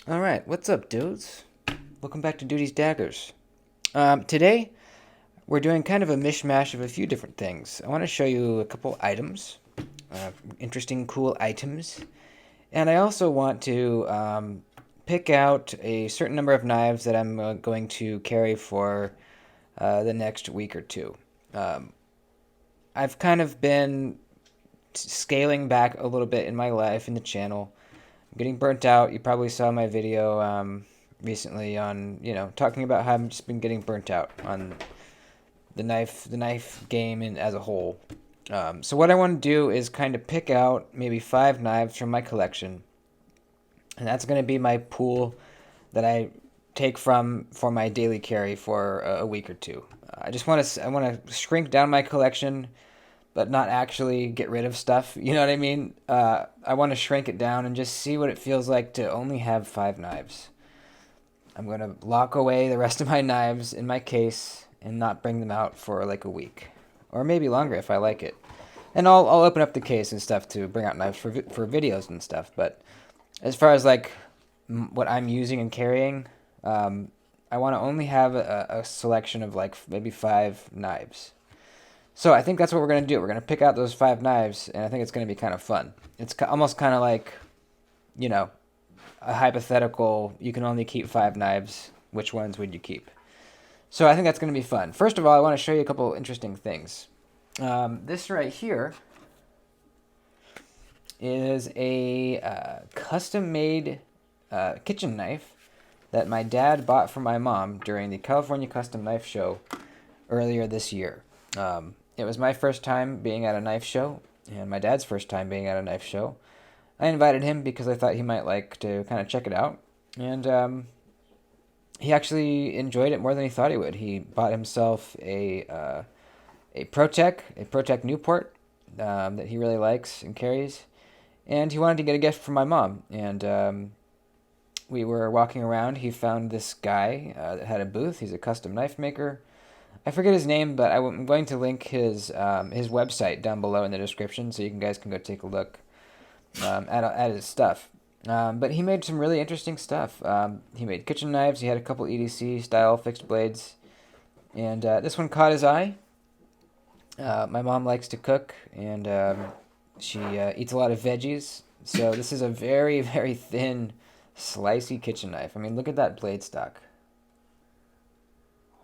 Alright, what's up, dudes? Welcome back to Duty's Daggers. Today, we're doing kind of a mishmash of a few different things. I want to show you a couple items, interesting, cool items. And I also want to pick out a certain number of knives that I'm going to carry for the next week or two. Um, I've kind of been scaling back a little bit in my life in the channel. I'm getting burnt out. You probably saw my video recently on talking about how I've just been getting burnt out on the knife game and as a whole. So what I want to do is kind of pick out maybe 5 knives from my collection, and that's going to be my pool that I take from for my daily carry for a week or two. I want to shrink down my collection, but not actually get rid of stuff. You know what I mean? I want to shrink it down and just see what it feels like to only have 5 knives. I'm going to lock away the rest of my knives in my case and not bring them out for like a week. Or maybe longer if I like it. And I'll open up the case and stuff to bring out knives for videos and stuff. But as far as like what I'm using and carrying, I want to only have a selection of like maybe 5 knives. So I think that's what we're going to do. We're going to pick out those 5 knives, and I think it's going to be kind of fun. It's almost kind of like, you know, a hypothetical, you can only keep 5 knives. Which ones would you keep? So I think that's going to be fun. First of all, I want to show you a couple interesting things. This right here is a custom-made kitchen knife that my dad bought for my mom during the California Custom Knife Show earlier this year. It was my first time being at a knife show, and my dad's first time being at a knife show. I invited him because I thought he might like to kind of check it out, and he actually enjoyed it more than he thought he would. He bought himself a ProTech Newport that he really likes and carries, and he wanted to get a gift for my mom. And we were walking around. He found this guy that had a booth. He's a custom knife maker. I forget his name, but I'm going to link his website down below in the description, so you guys can go take a look at his stuff. But he made some really interesting stuff. He made kitchen knives. He had a couple EDC style fixed blades, and this one caught his eye. My mom likes to cook, and she eats a lot of veggies. So this is a very, very thin, slicey kitchen knife. I mean, look at that blade stock.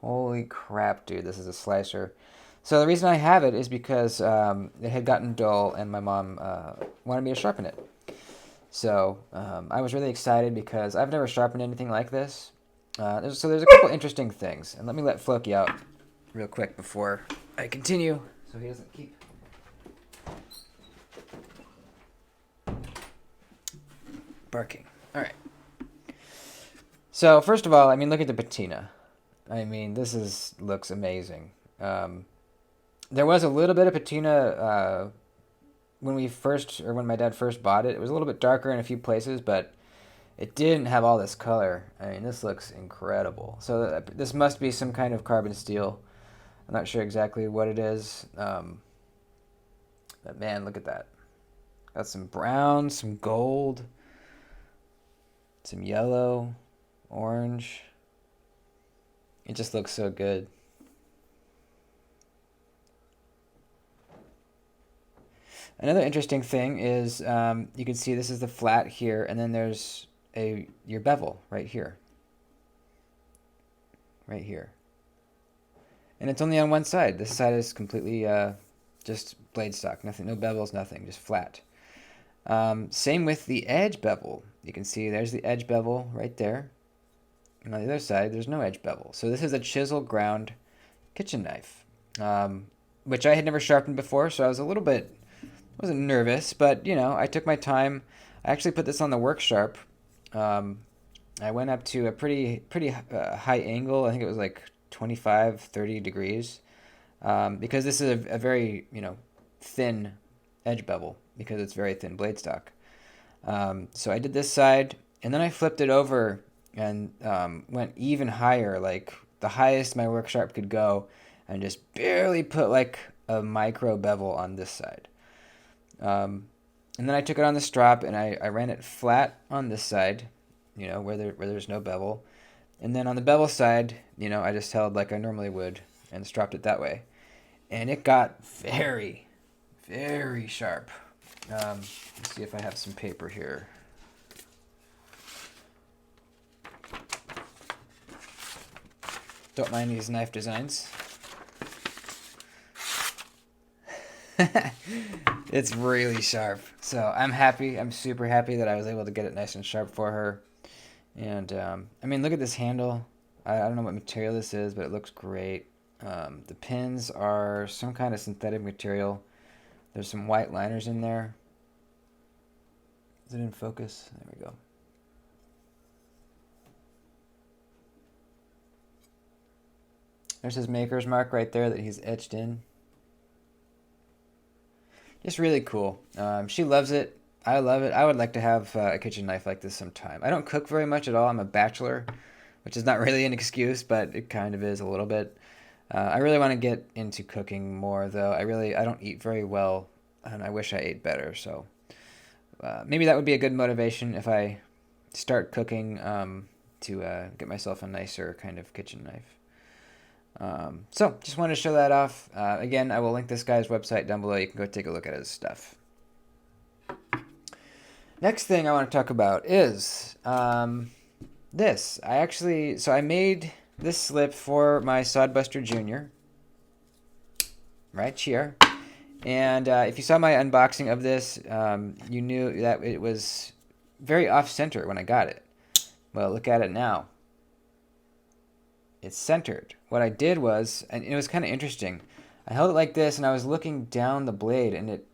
Holy crap, dude! This is a slicer. So the reason I have it is because it had gotten dull, and my mom wanted me to sharpen it. So I was really excited because I've never sharpened anything like this. There's a couple interesting things, and let me let Floki out real quick before I continue, so he doesn't keep barking. All right. So first of all, I mean, look at the patina. I mean, looks amazing. There was a little bit of patina when my dad first bought it. It was a little bit darker in a few places, but it didn't have all this color. I mean, this looks incredible. So this must be some kind of carbon steel. I'm not sure exactly what it is. But man, look at that. Got some brown, some gold, some yellow, orange. It just looks so good. Another interesting thing is you can see this is the flat here, and then there's your bevel right here. Right here. And it's only on one side. This side is completely just blade stock. Nothing, no bevels, nothing, just flat. Same with the edge bevel. You can see there's the edge bevel right there. And on the other side, there's no edge bevel. So this is a chisel ground kitchen knife, which I had never sharpened before, so I was a little bit, wasn't nervous, but I took my time. I actually put this on the work sharp. I went up to a pretty high angle. I think it was like 25, 30 degrees, because this is a very thin edge bevel because it's very thin blade stock. So I did this side, and then I flipped it over and went even higher, like the highest my work sharp could go, and just barely put like a micro bevel on this side. And then I took it on the strop and I ran it flat on this side, where there's no bevel. And then on the bevel side, I just held like I normally would and stropped it that way. And it got very, very sharp. Let's see if I have some paper here. Don't mind these knife designs. It's really sharp. So I'm happy. I'm super happy that I was able to get it nice and sharp for her. And I mean, look at this handle. I don't know what material this is, but it looks great. The pins are some kind of synthetic material. There's some white liners in there. Is it in focus? There we go. There's his maker's mark right there that he's etched in. Just really cool. She loves it. I love it. I would like to have a kitchen knife like this sometime. I don't cook very much at all. I'm a bachelor, which is not really an excuse, but it kind of is a little bit. I really want to get into cooking more, though. I don't eat very well, and I wish I ate better. So maybe that would be a good motivation if I start cooking to get myself a nicer kind of kitchen knife. So just wanted to show that off. Again, I will link this guy's website down below. You can go take a look at his stuff. Next thing I want to talk about is this. I made this slip for my Sodbuster Jr. right here. And if you saw my unboxing of this, you knew that it was very off-center when I got it. Well, look at it now. It's centered. What I did was, and it was kind of interesting, I held it like this and I was looking down the blade, and it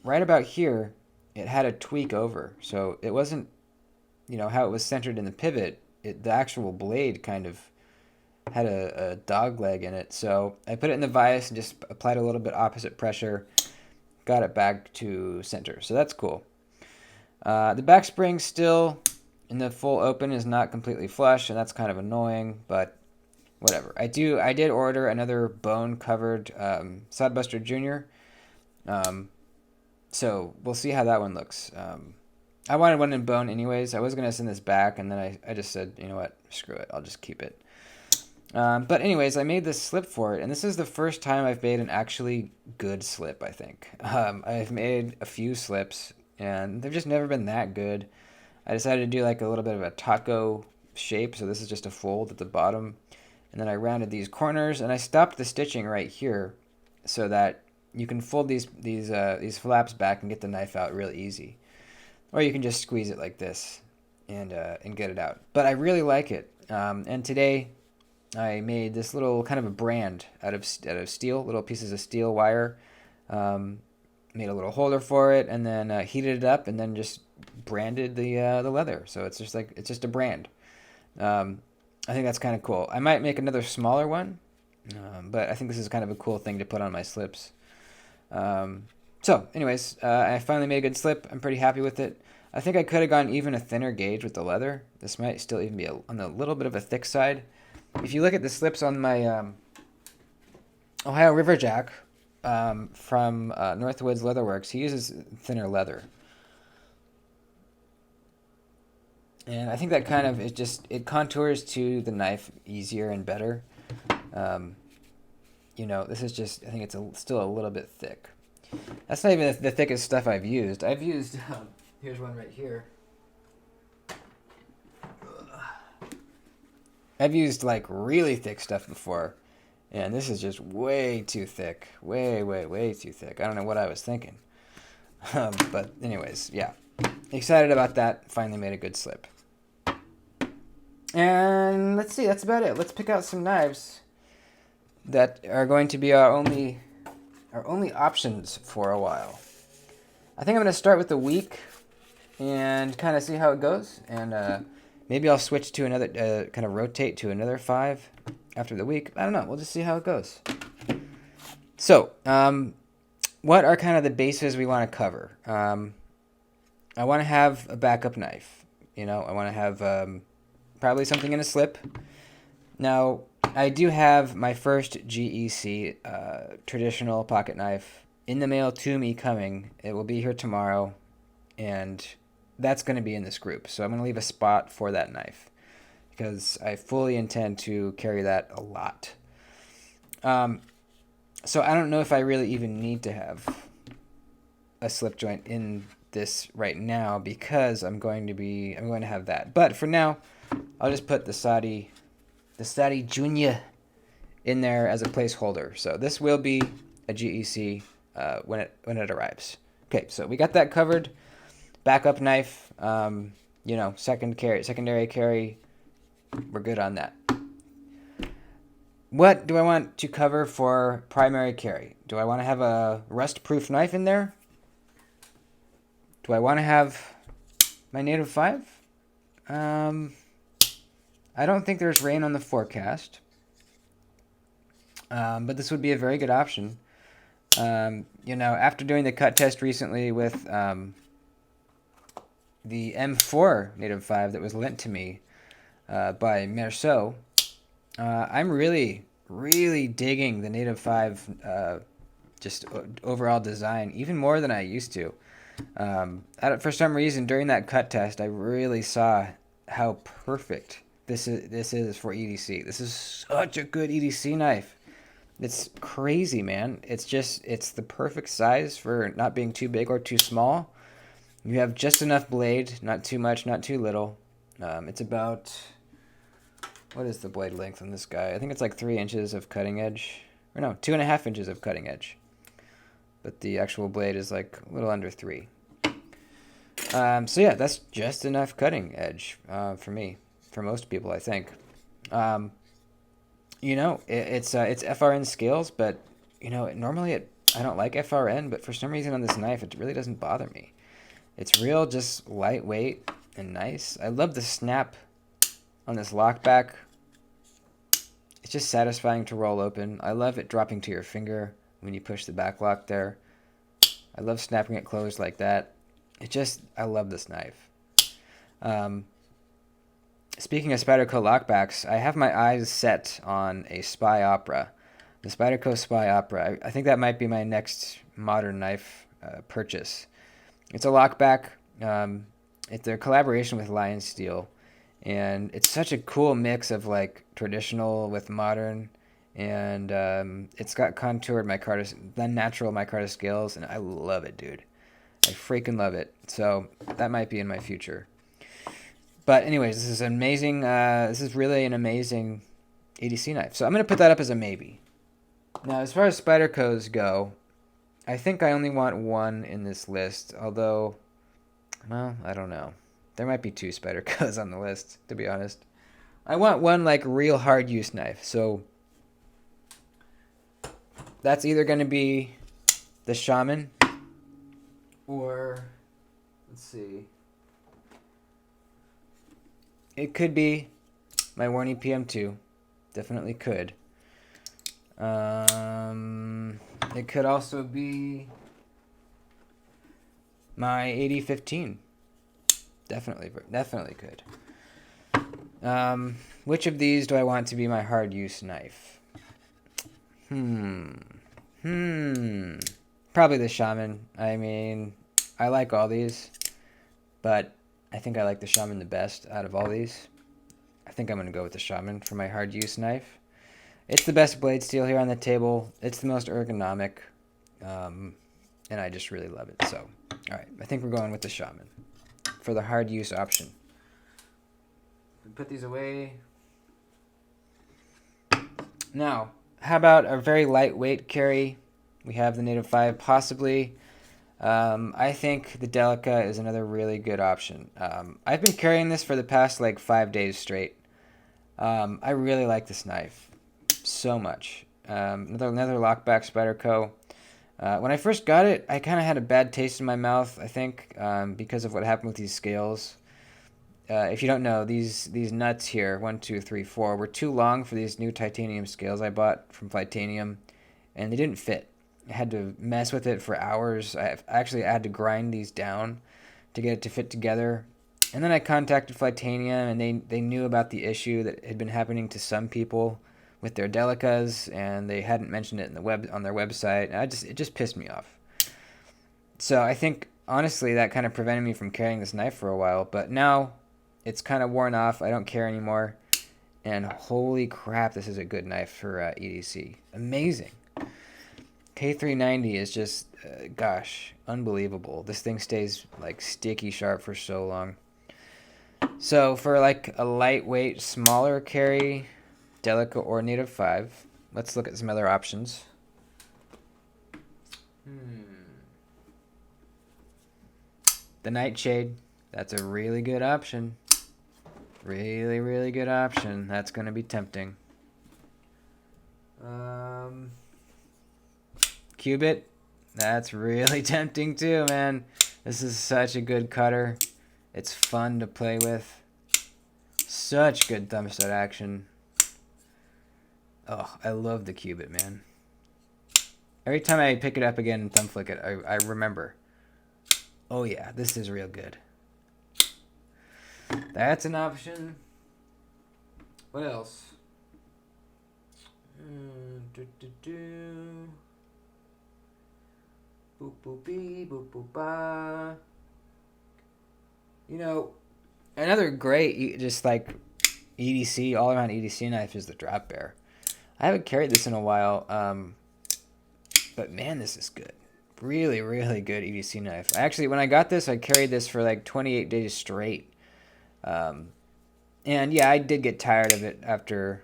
right about here it had a tweak over, so it wasn't how it was centered in the pivot. The actual blade kind of had a dog leg in it, so I put it in the vise and just applied a little bit opposite pressure, got it back to center, so that's cool. The back spring still in the full open is not completely flush, and that's kind of annoying, but whatever. I did order another bone-covered Sodbuster Jr. So we'll see how that one looks. I wanted one in bone anyways. I was going to send this back, and then I just said, you know what, screw it. I'll just keep it. But anyways, I made this slip for it, and this is the first time I've made an actually good slip, I think. I've made a few slips, and they've just never been that good. I decided to do like a little bit of a taco shape, so this is just a fold at the bottom. And then I rounded these corners, and I stopped the stitching right here so that you can fold these flaps back and get the knife out real easy. Or you can just squeeze it like this and get it out. But I really like it. And today I made this little kind of a brand out of steel, little pieces of steel wire. Made a little holder for it, and then heated it up, and then just branded the leather. So it's just a brand. I think that's kind of cool. I might make another smaller one, but I think this is kind of a cool thing to put on my slips. So anyways, I finally made a good slip. I'm pretty happy with it. I think I could have gone even a thinner gauge with the leather. This might still even be on a little bit of a thick side. If you look at the slips on my Ohio River Jack from Northwoods Leatherworks, he uses thinner leather. And I think that kind of it contours to the knife easier and better. This is just, I think it's still a little bit thick. That's not even the thickest stuff I've used. Here's one right here. I've used like really thick stuff before, and this is just way too thick. Way, way, way too thick. I don't know what I was thinking. But anyways, yeah. Excited about that. Finally made a good slip. And let's see, that's about it. Let's pick out some knives that are going to be our only options for a while. I think I'm going to start with the week and kind of see how it goes. And maybe I'll switch to another, kind of rotate to another 5 after the week. I don't know. We'll just see how it goes. So, what are kind of the bases we want to cover? I want to have a backup knife. I want to have probably something in a slip. Now, I do have my first GEC traditional pocket knife in the mail to me coming. It will be here tomorrow, and that's going to be in this group. So I'm going to leave a spot for that knife because I fully intend to carry that a lot. So I don't know if I really even need to have a slip joint in this right now because I'm going to have that. But for now, I'll just put the Saudi Junior in there as a placeholder. So this will be a GEC when it arrives. Okay, so we got that covered. Backup knife, secondary carry. We're good on that. What do I want to cover for primary carry? Do I want to have a rust-proof knife in there? Do I want to have my Native 5? I don't think there's rain on the forecast. But this would be a very good option. After doing the cut test recently with the M4 Native 5 that was lent to me by Merceau, I'm really, really digging the Native 5 just overall design, even more than I used to. For some reason, during that cut test, I really saw how perfect this is for EDC. This is such a good EDC knife. It's crazy, man. It's the perfect size for not being too big or too small. You have just enough blade, not too much, not too little. It's about, what is the blade length on this guy? I think it's like 3 inches of cutting edge. Or no, 2.5 inches of cutting edge. But the actual blade is like a little under 3. So yeah, that's just enough cutting edge for me, for most people, I think. It's FRN scales, but normally I don't like FRN, but for some reason on this knife it really doesn't bother me. It's real, just lightweight and nice. I love the snap on this lockback. It's just satisfying to roll open. I love it dropping to your finger when you push the back lock there. I love snapping it closed like that. I love this knife. Speaking of Spyderco lockbacks, I have my eyes set on a Spy Opera. The Spyderco Spy Opera. I think that might be my next modern knife purchase. It's a lockback. It's a collaboration with Lion Steel. And it's such a cool mix of like traditional with modern. And it's got contoured natural micarta scales. And I love it, dude. I freaking love it. So that might be in my future. But anyways, this is amazing. This is really an amazing EDC knife. So I'm going to put that up as a maybe. Now, as far as Spydercos go, I think I only want one in this list. Although, well, I don't know. There might be 2 Spydercos on the list, to be honest. I want one like real hard use knife. So that's either going to be the Shaman or, let's see. It could be my Warney PM2. Definitely could. It could also be my 8015. Definitely could. Which of these do I want to be my hard use knife? Probably the Shaman. I mean, I like all these, but I think I like the Shaman the best out of all these. I think I'm going to go with the Shaman for my hard use knife. It's the best blade steel here on the table. It's the most ergonomic. And I just really love it. So, alright, I think we're going with the Shaman for the hard use option. Put these away. Now, how about a very lightweight carry? We have the Native 5 possibly. I think the Delica is another really good option. I've been carrying this for the past like 5 days straight. I really like this knife so much. Another lockback Spyderco. When I first got it, I kind of had a bad taste in my mouth, I think, because of what happened with these scales. If you don't know, these nuts here, 1, 2, 3, 4, were too long for these new titanium scales I bought from Flightanium, and they didn't fit. I had to mess with it for hours. I had to grind these down to get it to fit together. And then I contacted Flightanium, and they knew about the issue that had been happening to some people with their Delicas, and they hadn't mentioned it on their website. And it just pissed me off. So I think honestly, that kind of prevented me from carrying this knife for a while. But now it's kind of worn off. I don't care anymore. And holy crap, this is a good knife for EDC. Amazing. K390 is just, gosh, unbelievable. This thing stays like sticky sharp for so long. So for like a lightweight, smaller carry, Delica or Native 5, let's look at some other options. The Nightshade, that's a really good option. Really, really good option. That's going to be tempting. Cubit, that's really tempting too, man. This is such a good cutter. It's fun to play with. Such good thumbstud action. Oh, I love the Cubit, man. Every time I pick it up again and thumb flick it, I remember. Oh yeah, this is real good. That's an option. What else? Boop boop bee, boop boop ba. You know, another great, just like EDC, all around EDC knife is the Drop Bear. I haven't carried this in a while, but man, this is good. Really, really good EDC knife. Actually, when I got this, I carried this for like 28 days straight. And yeah, I did get tired of it after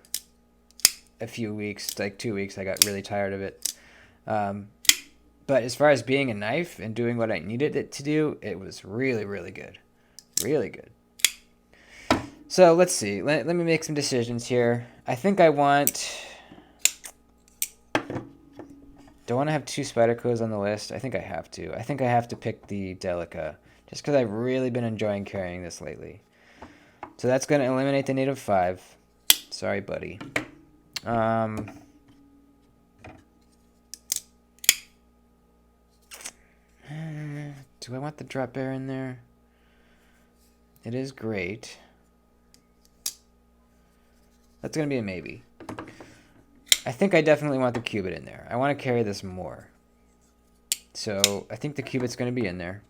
a few weeks, like 2 weeks. I got really tired of it. But as far as being a knife and doing what I needed it to do, it was really, really good. Really good. So let's see. Let me make some decisions here. I think I want... Do I want to have 2 Spydercos on the list? I think I have to. I think I have to pick the Delica, just because I've really been enjoying carrying this lately. So that's going to eliminate the Native 5. Sorry, buddy. Do I want the Drop Bear in there? It is great. That's going to be a maybe. I think I definitely want the Cubit in there. I want to carry this more. So I think the Cubit's going to be in there.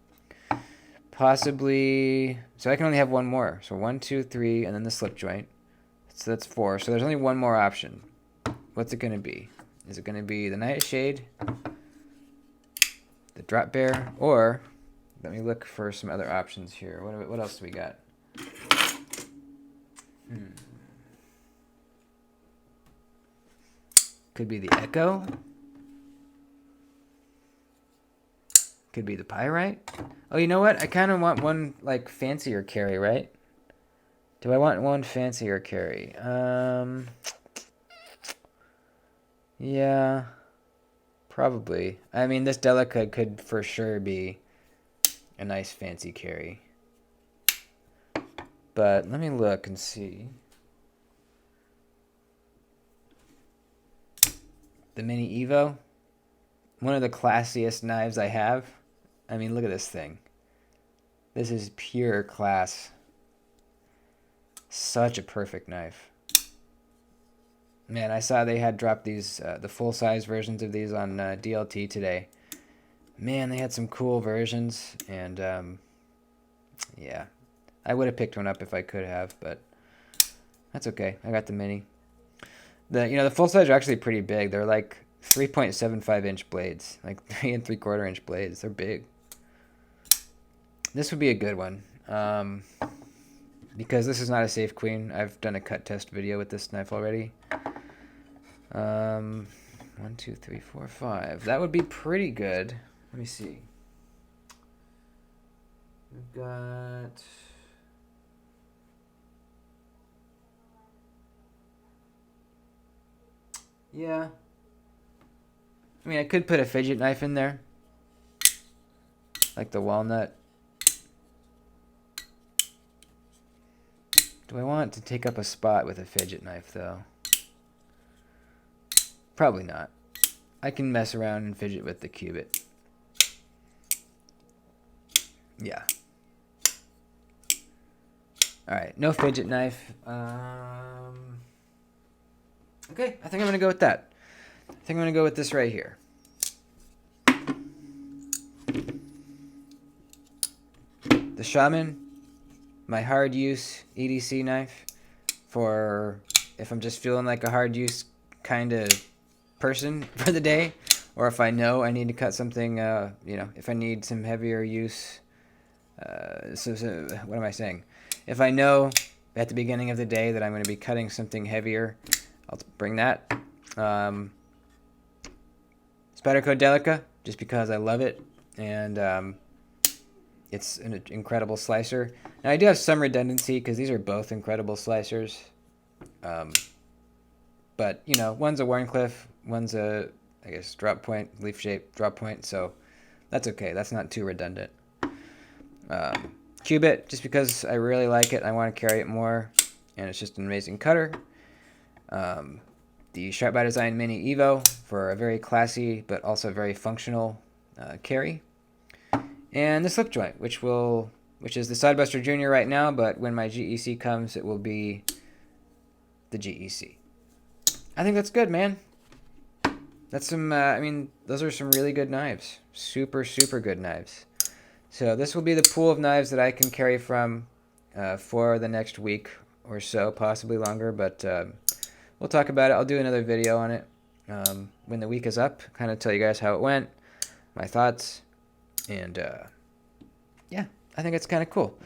Possibly... So I can only have one more. So 1, 2, 3, and then the slip joint. So that's 4. So there's only one more option. What's it going to be? Is it going to be the Nightshade, the Drop Bear, or... Let me look for some other options here. What else do we got? Could be the Echo. Could be the Pyrite. Oh, you know what? I kind of want one like fancier carry, right? Do I want one fancier carry? Yeah, probably. I mean, this Delica could for sure be a nice fancy carry. But let me look and see. The Mini Evo, one of the classiest knives I have. I mean, look at this thing. This is pure class. Such a perfect knife. Man, I saw they had dropped these, the full-size versions of these on DLT today. Man, they had some cool versions, and yeah. I would have picked one up if I could have, but that's okay. I got the Mini. The full size are actually pretty big. They're like 3.75 inch blades, like 3 3/4 inch blades. They're big. This would be a good one, because this is not a safe queen. I've done a cut test video with this knife already. 1, 2, 3, 4, 5. That would be pretty good. Let me see. We've got... Yeah. I mean, I could put a fidget knife in there. Like the walnut. Do I want to take up a spot with a fidget knife, though? Probably not. I can mess around and fidget with the Cubit. Yeah. Alright, no fidget knife. Okay, I think I'm going to go with that. I think I'm going to go with this right here. the Shaman, my hard use EDC knife for if I'm just feeling like a hard use kind of person for the day, or if I know I need to cut something, if I need some heavier use. So what am I saying? If I know at the beginning of the day that I'm going to be cutting something heavier, I'll bring that. Spyderco Delica, just because I love it, and it's an incredible slicer. Now I do have some redundancy because these are both incredible slicers. But one's a Warncliffe, one's a, I guess, drop point, leaf shape drop point, so that's okay. That's not too redundant. Cubit, just because I really like it, I want to carry it more, and it's just an amazing cutter. The Sharp by Design Mini Evo for a very classy but also very functional carry. And the slip joint, which is the Sidebuster Junior right now, but when my GEC comes, it will be the GEC. I think that's good, man. That's some, those are some really good knives. Super, super good knives. So this will be the pool of knives that I can carry from for the next week or so, possibly longer, but we'll talk about it. I'll do another video on it when the week is up, kind of tell you guys how it went, my thoughts, and yeah, I think it's kind of cool.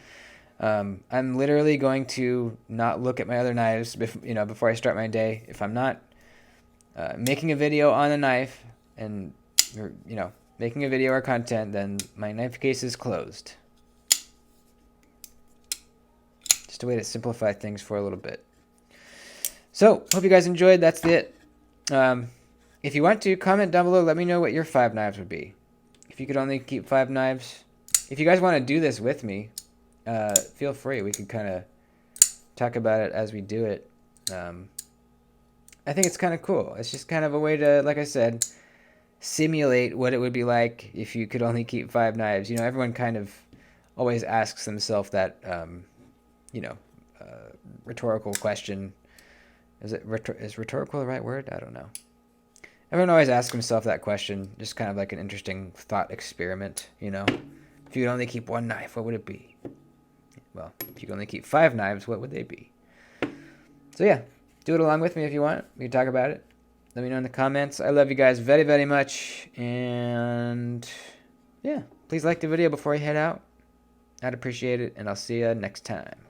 I'm literally going to not look at my other knives before I start my day. If I'm not making a video on a knife and making a video or content, then my knife case is closed. Just a way to simplify things for a little bit. So, hope you guys enjoyed. That's it. If you want to, comment down below. Let me know what your 5 knives would be. If you could only keep 5 knives. If you guys want to do this with me, feel free. We could kind of talk about it as we do it. I think it's kind of cool. It's just kind of a way to, like I said, simulate what it would be like if you could only keep 5 knives. Everyone kind of always asks themselves that, rhetorical question. Is rhetorical the right word? I don't know. Everyone always asks himself that question, just kind of like an interesting thought experiment, If you could only keep 1 knife, what would it be? Well, if you could only keep 5 knives, what would they be? So yeah, do it along with me if you want. We can talk about it. Let me know in the comments. I love you guys very, very much. And yeah, please like the video before you head out. I'd appreciate it, and I'll see you next time.